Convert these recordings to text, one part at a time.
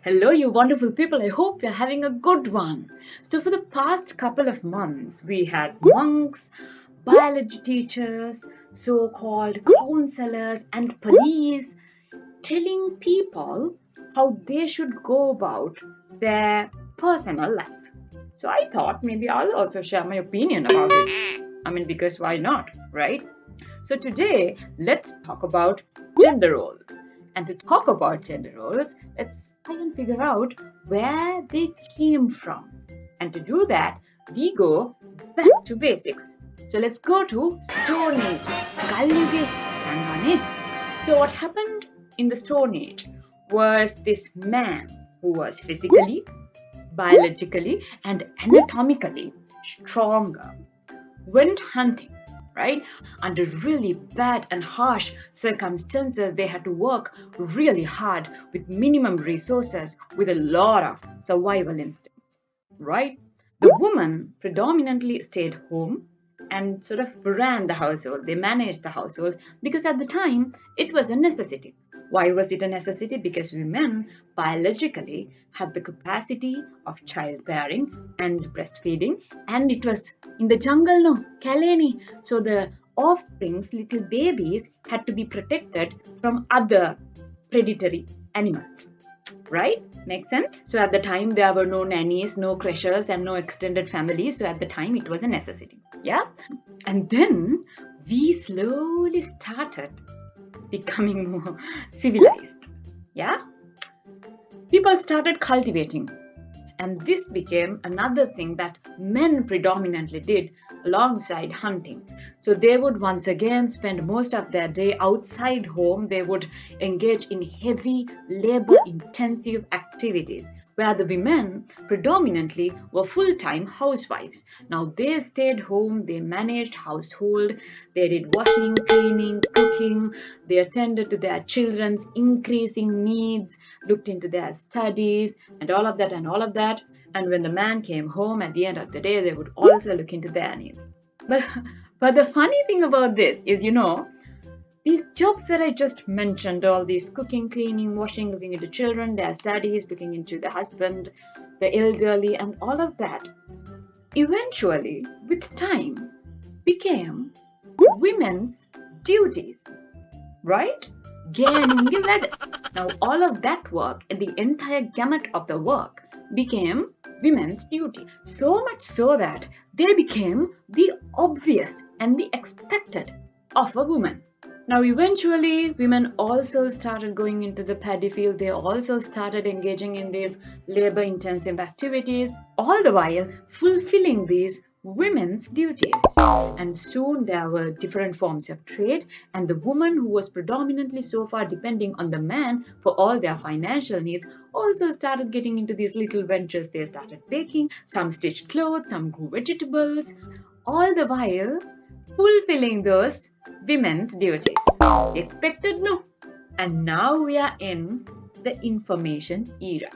Hello, you wonderful people. I hope you're having a good one. So, for the past couple of months, we had monks, biology teachers, so called counselors, and police telling people how they should go about their personal life. So, I thought maybe I'll also share my opinion about it. Because why not, right? So, today, let's talk about gender roles. And to talk about gender roles, let's try and figure out where they came from. And to do that, we go back to basics. So let's go to Stone Age. Kalyuge Nangane. So what happened in the Stone Age was this man who was physically, biologically, and anatomically stronger went hunting, right? Under really bad and harsh circumstances, they had to work really hard with minimum resources, with a lot of survival instincts, right? The woman predominantly stayed home and sort of ran the household. They managed the household because at the time it was a necessity. Why was it a necessity? Because women biologically had the capacity of childbearing and breastfeeding, and it was in the jungle, no, Kaleni. So the offsprings, little babies, had to be protected from other predatory animals. Right? Makes sense? So at the time, there were no nannies, no creches, and no extended families. So at the time, it was a necessity. Yeah? And then we slowly started becoming more civilized. Yeah? People started cultivating. And this became another thing that men predominantly did alongside hunting. So they would once again spend most of their day outside home. They would engage in heavy labor intensive activities where the women predominantly were full-time housewives. Now they stayed home, they managed household, they did washing, cleaning, cooking, they attended to their children's increasing needs, looked into their studies, and all of that and all of that. And when the man came home at the end of the day, they would also look into their needs. But the funny thing about this is, these jobs that I just mentioned, all these cooking, cleaning, washing, looking into children, their studies, looking into the husband, the elderly, and all of that, eventually, with time, became women's duties, right? Now, all of that work and the entire gamut of the work became women's duty. So much so that they became the obvious and the expected of a woman. Now, eventually, women also started going into the paddy field. They also started engaging in these labor-intensive activities, all the while fulfilling these women's duties. And soon there were different forms of trade, and the woman who was predominantly so far depending on the man for all their financial needs also started getting into these little ventures. They started baking, some stitched clothes, some grew vegetables, all the while fulfilling those women's duties. Expected, no? And now we are in the information era.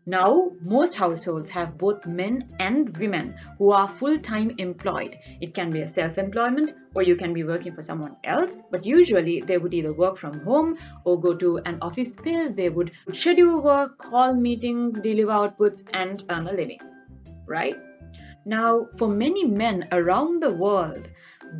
Now, most households have both men and women who are full-time employed. It can be a self-employment or you can be working for someone else, but usually they would either work from home or go to an office space. They would schedule work, call meetings, deliver outputs, and earn a living, right? Now, for many men around the world,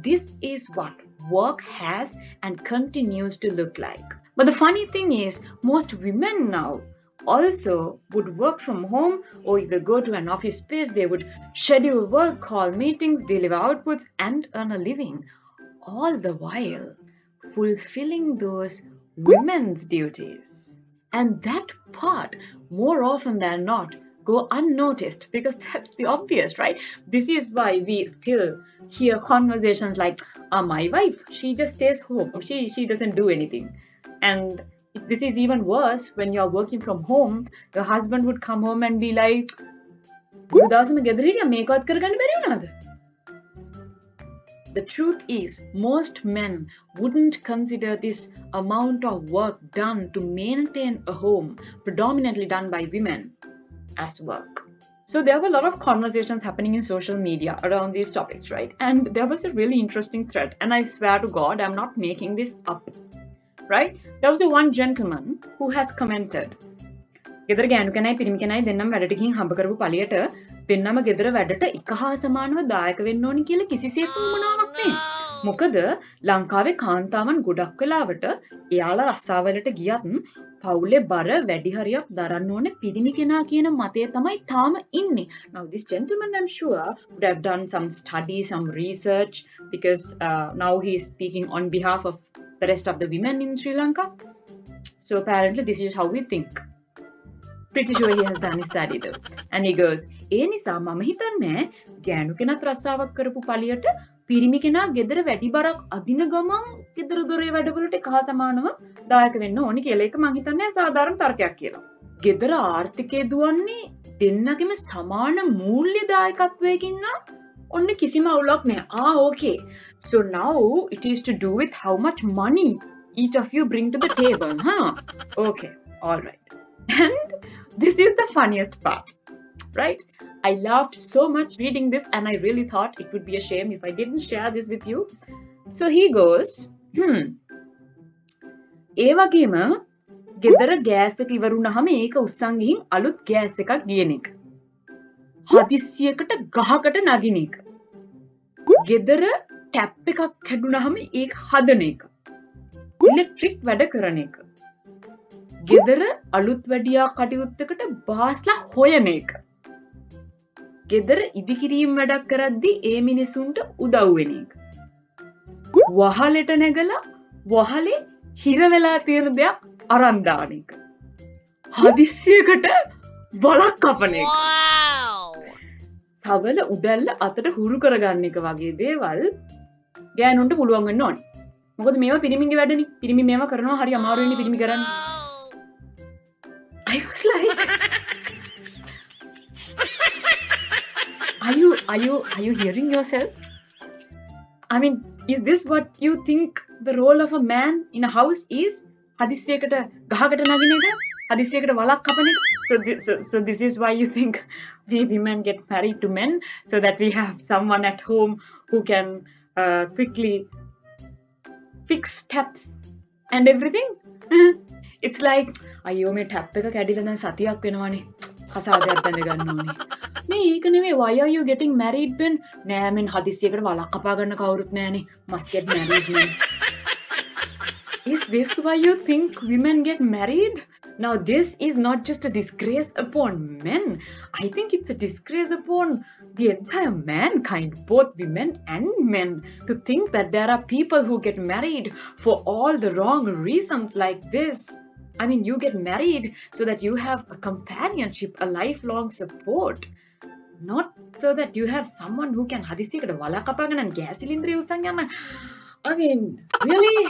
this is what work has and continues to look like. But the funny thing is, most women now also would work from home or either go to an office space. They would schedule work, call meetings, deliver outputs, and earn a living, all the while fulfilling those women's duties. And that part, more often than not, go unnoticed because that's the obvious, right? This is why we still hear conversations like, my wife, she just stays home. She doesn't do anything. And this is even worse when you're working from home. Your husband would come home and be like, the truth is, most men wouldn't consider this amount of work done to maintain a home, predominantly done by women, as work. So there were a lot of conversations happening in social media around these topics, right? And there was a really interesting thread, and I swear to God, I'm not making this up, right? There was one gentleman who has commented, ගෙදර ගෑනු කෙනයි පිරිමි කෙනයි දෙන්නම වැඩට ගිහින් හම්බ කරපු පළියට දෙන්නම ගෙදර වැඩට එක හා සමානව දායක වෙන්න ඕනි කියලා කිසිසේත්ම උවමනාවක් නැහැ. මොකද ලංකාවේ කාන්තාවන් ගොඩක් වෙලාවට එයාලා රස්සාවලට ගියත් පවුලේ බර වැඩි හරියක් දරන්න ඕනේ පිරිමි කෙනා කියන මතය තමයි තාම ඉන්නේ. Now this gentleman I'm sure would have done some study, some research because now he is speaking on behalf of the rest of the women in Sri Lanka. So apparently this is how we think. Pretty sure he has done his study though. And he goes, ඒ නිසා මම හිතන්නේ ගෑනු කෙනත් රස්සාවක් කරපු පළියට පිරිමි කෙනා ගෙදර වැඩි බරක් අදින ගමන් ගෙදර දොරේ වැඩවලට එක හා සමානව දායක වෙන්න ඕනි කියලා. ඒක මම හිතන්නේ සාධාරණ තර්කයක් කියලා. ගෙදර ආර්ථිකය දුවන්නේ දෙන්නගෙම සමාන මූල්‍ය දායකත්වයකින් නම් ඔන්න කිසිම අවුලක් නැහැ. Okay. So now it is to do with how much money each of you bring to the table, huh? Okay. All right. And this is the funniest part, right? I laughed so much reading this and I really thought it would be a shame if I didn't share this with you. So he goes, ඒ වගේම ගෙදර gas එක ඉවරුනහම ඒක උස්සන් ගිහින් අලුත් gas එකක් ගියන එක. හදිස්සියකට ගහකට නගින එක. ගෙදර ටැප් එකක් කැඩුනහම ඒක හදන එක. ඉලෙක්ට්‍රික් වැඩ කරන එක. ගෙදර අලුත් වැඩියා කටයුත්තකට බාස්ලා හොයන එක. ගෙදර ඉදිකිරීම් වැඩක් කරද්දී ඒ මිනිසුන්ට උදව් වෙන එක. වහලෙට නැගලා වහලේ හිර වෙලා තියෙන දෙයක් අරන් දාන එක. හදිස්සියකට වලක් කපන එක. සවල උදැල්ල අතට හුරු කරගන්න එක වගේ දේවල් ගෑනුන්ට පුළුවන් වෙන්න ඕනේ. මොකද මේවා පිරිමින්ගේ වැඩනේ. පිරිමි මේවා කරනවා හරි අමාරුවෙන්නේ පිරිමි කරන්නේ. I was like, are you hearing yourself? I mean, is this what you think the role of a man in a house is? හදිස්සියකට ගහකට නගින එක, හදිස්සියකට වලක් කපන එක. So this is why you think we women get married to men so that we have someone at home who can quickly fix taps and everything. It's like අයියෝ මේ tap එක කැඩිලා දැන් සතියක් වෙනවනේ. කසාදයක් බැඳ ගන්න ඕනේ. මේ ඒක නෙමෙයි why are you getting married when නෑ මෙන් හදිස්සියකට වලක් කපා ගන්න කවුරුත් නෑනේ. must get married men. Is this why you think women get married? Now this is not just a disgrace upon men. I think it's a disgrace upon the entire mankind, both women and men, to think that there are people who get married for all the wrong reasons like this. I mean, you get married so that you have a companionship, a lifelong support. Not so that you have someone who can හදිස්සියකට වලක් කපාගෙන and gas cylinder උස්සන් යන්න. I mean, really?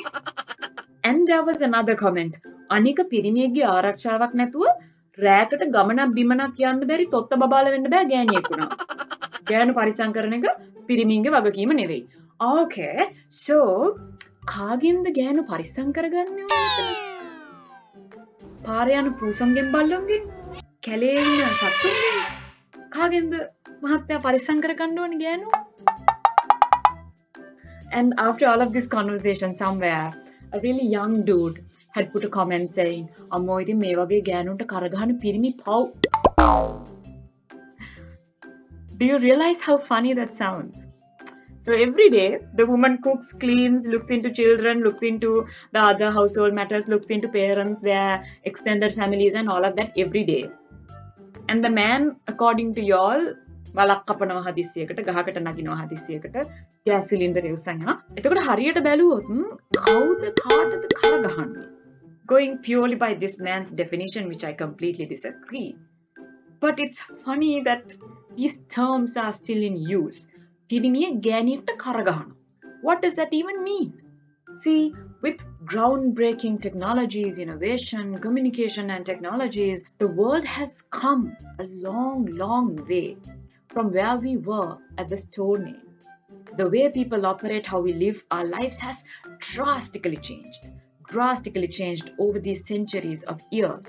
And there was another comment. අනික පිරිමියෙක්ගේ ආරක්ෂාවක් නැතුව රෑකට ගමනක් බිමනක් යන්න බැරි තොත්ත බබාල වෙන්න බෑ ගෑණියෙක් උනා. ගෑනු පරිසම් කරන එක පිරිමින්ගේ වගකීම නෙවෙයි. Okay. So කාගෙන්ද ගෑනු පරිසම් කරගන්නේ ඕනේ? පාරේ යන පූසන්ගෙන් බල්ලොන්ගෙන්? කැලේ ඉන්න සත්තුන්ගෙන්? කාගෙන්ද මහත්තයා පරිසම් කරගන්න ඕනේ ගෑනු? And after all of this conversation somewhere a really young dude had put a comment saying, "Ammo ithin me wage gෑනුන්ට කරගහන පිරිමි පව්." Do you realize how funny that sounds? So every day the woman cooks, cleans, looks into children, looks into the other household matters, looks into parents, their extended families and all of that every day. And the man, according to y'all, වලක් කපනවා හදිස්සියකට ගහකට නගිනවා හදිස්සියකට gas සිලින්ඩරේ උස්සන් යනවා. එතකොට හරියට බැලුවොත් කවුද කාටද කර ගහන්නේ? Going purely by this man's definition, which I completely disagree. But it's funny that these terms are still in use. පිරිමිය ගෑණියෙක්ට කර ගහනවා. What does that even mean? See, with groundbreaking technologies, innovation, communication and technologies, the world has come a long, long way from where we were at the Stone Age. The way people operate, how we live our lives has drastically changed over these centuries of years.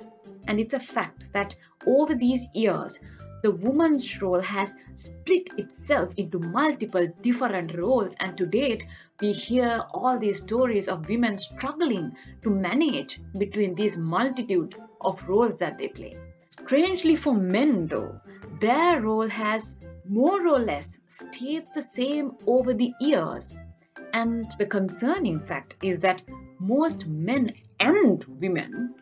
And it's a fact that over these years, the woman's role has split itself into multiple different roles, and to date, we hear all these stories of women struggling to manage between these multitude of roles that they play. Strangely for men though, their role has more or less stayed the same over the years. And the concerning fact is that most men and women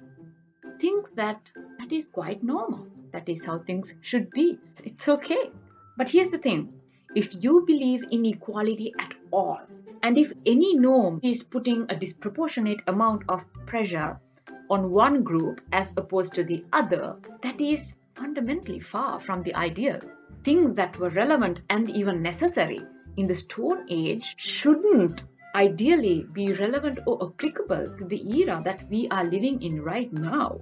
think that that is quite normal. That is how things should be. It's okay. But here's the thing. If you believe in equality at all, and if any norm is putting a disproportionate amount of pressure on one group as opposed to the other, that is fundamentally far from the ideal. Things that were relevant and even necessary in the Stone Age shouldn't ideally be relevant or applicable to the era that we are living in right now.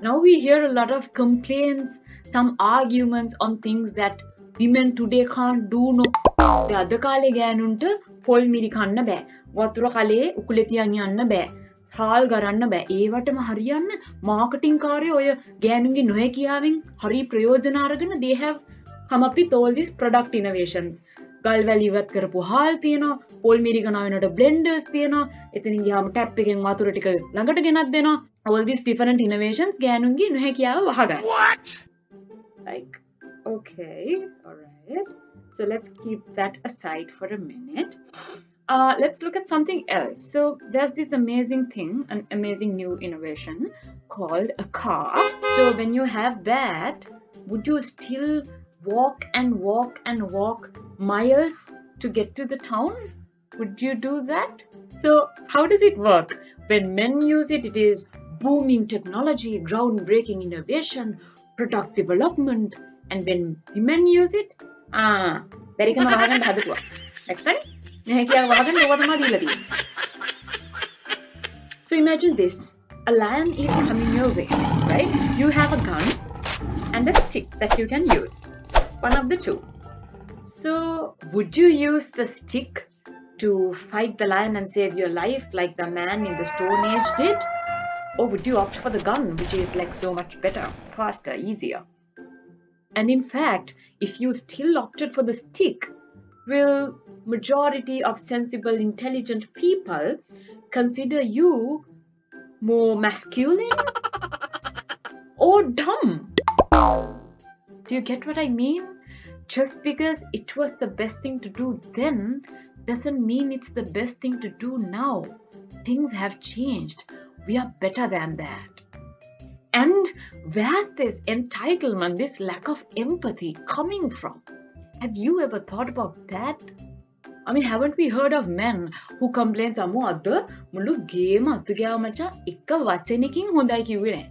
Now we hear a lot of complaints, some arguments on things that women today can't do. No, අද කාලේ ගෑනුන්ට පොල් මිරි කන්න බෑ. වතුර කලේ උකුලේ තියන් යන්න බෑ. හාල් ගරන්න බෑ. ඒවටම හරියන්න මාකටිං කාර්යය ඔය ගෑනුන්ගේ නොහැකියාවෙන් හරි ප්‍රයෝජන අරගෙන they have come up with all these product innovations. ගල් වැලි ඉවත් කරපු හාල් තියෙනවා, පොල් මිරි ගනවා වෙනකොට බ්ලෙන්ඩර්ස් තියෙනවා. එතනින් ගියාම ටැප් එකෙන් වතුර ටික ළඟට ගෙනත් දෙනවා. All these different innovations ගෑනුන්ගේ නොහැකියාව වහගන්න. What? Like, okay, all right. So let's keep that aside for a minute. Let's look at something else. So there's this amazing thing, an amazing new innovation called a car. So when you have that, would you still walk and walk and walk miles to get to the town? Would you do that? So how does it work? When men use it, it is booming technology, groundbreaking innovation, product development. And when women use it, බැරිකම වහගන්න හදපුවා. නැත්තම් නැහැකියාව වහගන්න ඕවා තමයි දීලා තියෙන්නේ. So imagine this. A lion is coming your way, right? You have a gun and a stick that you can use. One of the two. So would you use the stick to fight the lion and save your life like the man in the Stone Age did? Or would you opt for the gun, which is like so much better, faster, easier? And in fact, if you still opted for the stick, will majority of sensible, intelligent people consider you more masculine or dumb? Do you get what I mean? Just because it was the best thing to do then doesn't mean it's the best thing to do now. Things have changed. We are better than that. And where's this entitlement, this lack of empathy coming from? Have you ever thought about that? I mean, haven't we heard of men who complain, "Ammo adda mulu game attu gaya macha ekka wachenikin hondai kiwwe naha.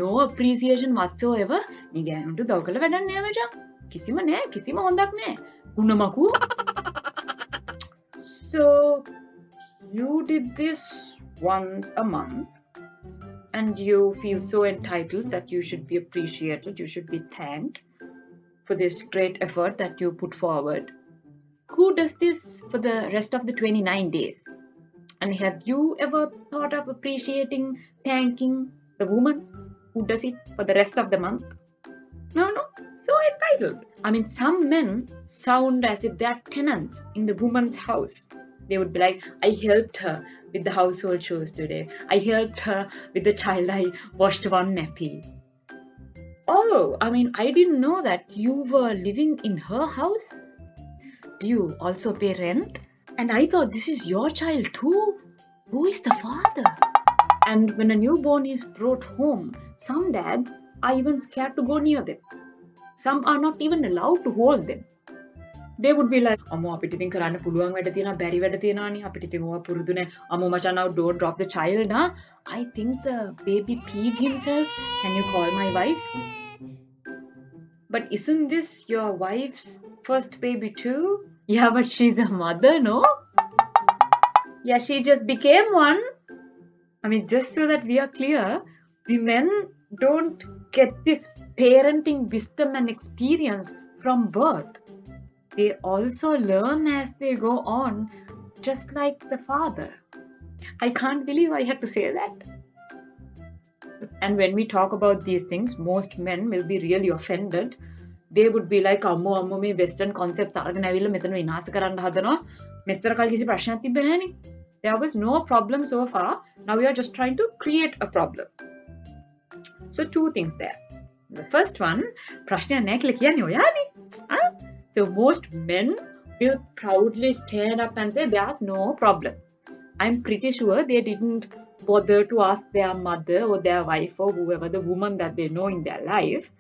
No appreciation whatsoever. Ni gyanuntu daw kala wadak naha macha. Kisima naha, kisima hondak naha. Gunamaku." So you did this once a month. And you feel so entitled that you should be appreciated, you should be thanked for this great effort that you put forward. Who does this for the rest of the 29 days? And have you ever thought of appreciating, thanking the woman who does it for the rest of the month? No, so entitled. I mean, some men sound as if they're tenants in the woman's house. They would be like, "I helped her with the household chores today. I helped her with the child. I washed one nappy." Oh, I mean, I didn't know that you were living in her house. Do you also pay rent? And I thought this is your child too. Who is the father? And when a newborn is brought home, some dads are even scared to go near them. Some are not even allowed to hold them. They would be like, "Ammo අපිට ඉතින් කරන්න පුළුවන් වැඩ තියෙනවා, බැරි වැඩ තියෙනවානේ. අපිට ඉතින් ඕවා පුරුදු නැහැ. Ammo මචං, now don't drop the child, huh? I think the baby peed himself. Can you call my wife?" But isn't this your wife's first baby too? Yeah, but she's a mother, no? Yeah, she just became one. I mean, just so that we are clear, women don't get this parenting wisdom and experience from birth. They also learn as they go on, just like the father. I can't believe I had to say that. And when we talk about these things, most men will be really offended. They would be like, "Ammo මේ western concepts අරගෙන ඇවිල්ලා මෙතන විනාශ කරන්න හදනවා. මෙච්චර කල් කිසි ප්‍රශ්නයක් තිබ්බේ නැහනේ." There was no problem so far. Now we are just trying to create a problem. So two things there. The first one, ප්‍රශ්නයක් නැහැ කියලා කියන්නේ ඔයානේ. So most men will proudly stand up and say there's no problem. I'm pretty sure they didn't bother to ask their mother or their wife or whoever, the woman that they know in their life,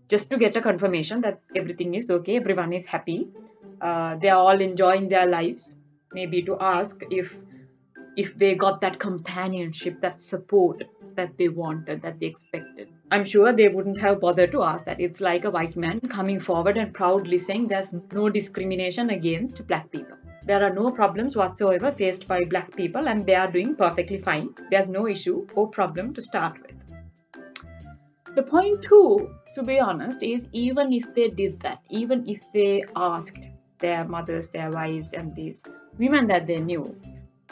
just to get a confirmation that everything is okay, everyone is happy, they are all enjoying their lives, maybe to ask if they got that companionship, that support that they wanted, that they expected. I'm sure they wouldn't have bothered to ask that. It's like a white man coming forward and proudly saying there's no discrimination against black people. There are no problems whatsoever faced by black people and they are doing perfectly fine. There's no issue or problem to start with. The point too, to be honest, is even if they did that, even if they asked their mothers, their wives, and these women that they knew,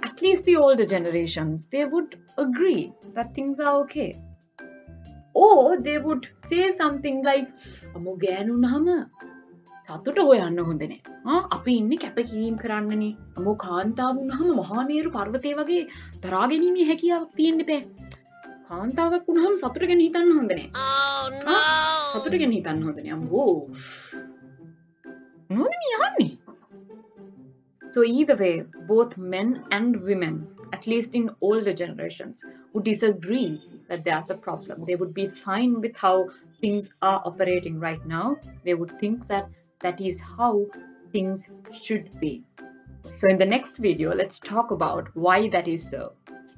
at least the older generations, they would agree that things are okay. Or they would say something like, "අමෝ ගෑනුනහම සතුට හොයන්න හොඳ නෑ. අපි ඉන්නේ කැපකිරීම කරන්නනේ. අමෝ කාන්තාව වුණාම මහාමේරු පර්වතය වගේ දරා ගැනීමේ හැකියාවක් තියෙන්න බෑ. කාන්තාවක් වුණාම සතුට ගැන හිතන්න හොඳ නෑ." සතුට ගැන හිතන්න හොඳ නෑ. අම්බෝ. මොනවද මේ අහන්නේ? So either way, both men and women, at least in older generations, would disagree that there's a problem. They would be fine with how things are operating right now. They would think that that is how things should be. So in the next video, let's talk about why that is so.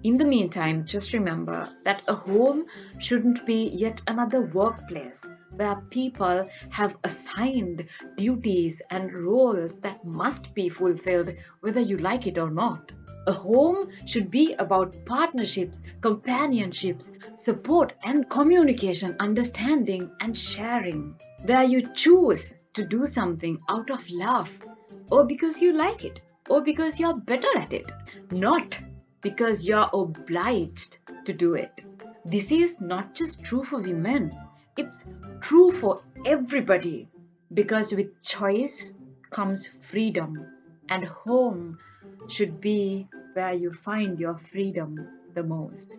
In the meantime, just remember that a home shouldn't be yet another workplace where people have assigned duties and roles that must be fulfilled whether you like it or not. A home should be about partnerships, companionships, support and communication, understanding and sharing, where you choose to do something out of love or because you like it or because you're better at it, not because you're obliged to do it. This is not just true for women, it's true for everybody, because with choice comes freedom, and home should be where you find your freedom the most.